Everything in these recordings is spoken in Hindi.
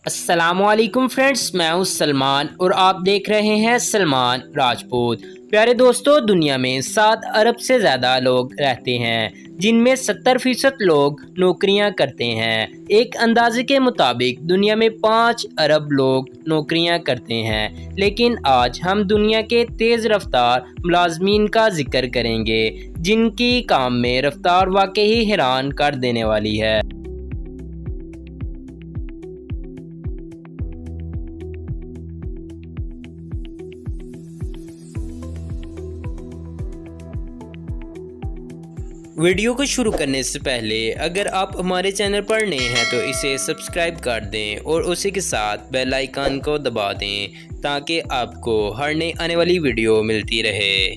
अस्सलामुअलैकुम फ्रेंड्स, मैं हूं सलमान और आप देख रहे हैं सलमान राजपूत। प्यारे दोस्तों, दुनिया में 7 अरब से ज़्यादा लोग रहते हैं, जिनमें 70% लोग नौकरियां करते हैं। एक अंदाजे के मुताबिक दुनिया में 5 अरब लोग नौकरियां करते हैं। लेकिन आज हम दुनिया के तेज़ रफ्तार मुलाजमीन का जिक्र करेंगे, जिनकी काम में रफ्तार वाकई हैरान कर देने वाली है। वीडियो को शुरू करने से पहले अगर आप हमारे चैनल पर नए हैं तो इसे सब्सक्राइब कर दें और उसी के साथ बेल आइकन को दबा दें ताकि आपको हर नई आने वाली वीडियो मिलती रहे।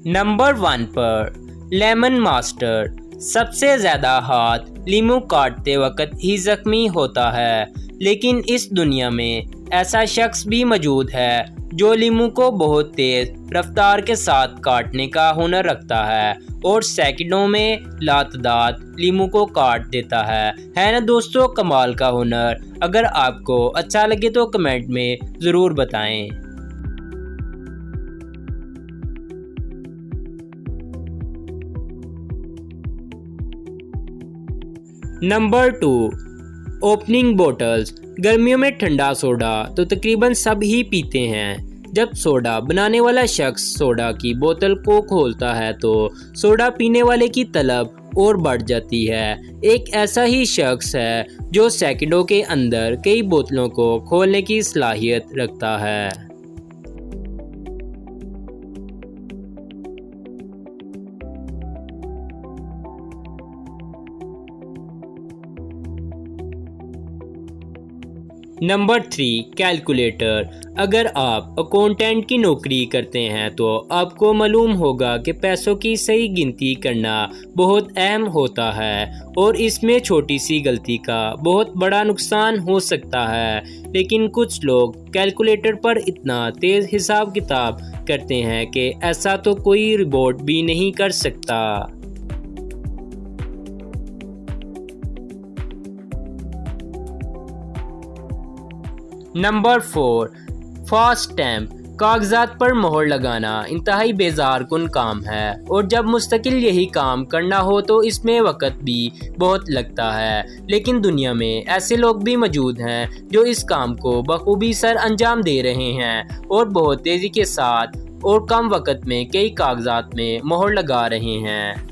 नंबर 1 पर लेमन मास्टर। सबसे ज़्यादा हाथ लीमू काटते वक्त ही जख्मी होता है, लेकिन इस दुनिया में ऐसा शख्स भी मौजूद है जो लीमू को बहुत तेज़ रफ्तार के साथ काटने का हुनर रखता है और सेकंडों में लातदार लीमू को काट देता है ना दोस्तों, कमाल का हुनर। अगर आपको अच्छा लगे तो कमेंट में ज़रूर बताएं। Number 2, opening bottles. गर्मियों में ठंडा सोडा तो तकरीबन सब ही पीते हैं। जब सोडा बनाने वाला शख्स सोडा की बोतल को खोलता है तो सोडा पीने वाले की तलब और बढ़ जाती है। एक ऐसा ही शख्स है जो सेकंडों के अंदर कई बोतलों को खोलने की सलाहियत रखता है। Number 3, calculator. अगर आप अकाउंटेंट की नौकरी करते हैं तो आपको मालूम होगा कि पैसों की सही गिनती करना बहुत अहम होता है और इसमें छोटी सी गलती का बहुत बड़ा नुकसान हो सकता है। लेकिन कुछ लोग कैलकुलेटर पर इतना तेज़ हिसाब किताब करते हैं कि ऐसा तो कोई रोबोट भी नहीं कर सकता। Number 4, fast stamp. कागजात पर मोहर लगाना इंतहाई बेजार कुन काम है और जब मुस्तकिल यही काम करना हो तो इसमें वक्त भी बहुत लगता है। लेकिन दुनिया में ऐसे लोग भी मौजूद हैं जो इस काम को बखूबी सर अंजाम दे रहे हैं और बहुत तेज़ी के साथ और कम वक्त में कई कागजात में मोहर लगा रहे हैं।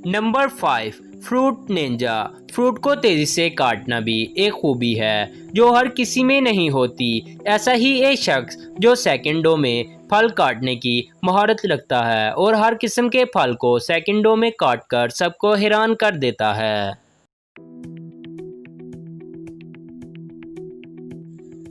Number 5, fruit Ninja. फ्रूट को तेज़ी से काटना भी एक खूबी है जो हर किसी में नहीं होती। ऐसा ही एक शख्स जो सेकंडों में फल काटने की महारत रखता है और हर किस्म के फल को सेकंडों में काटकर सबको हैरान कर देता है।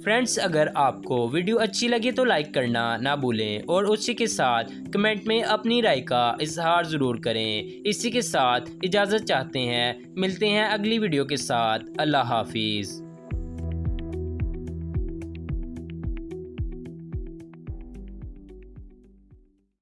फ्रेंड्स, अगर आपको वीडियो अच्छी लगी तो लाइक करना ना भूलें और उसी के साथ कमेंट में अपनी राय का इजहार ज़रूर करें। इसी के साथ इजाज़त चाहते हैं, मिलते हैं अगली वीडियो के साथ। अल्लाह हाफिज़।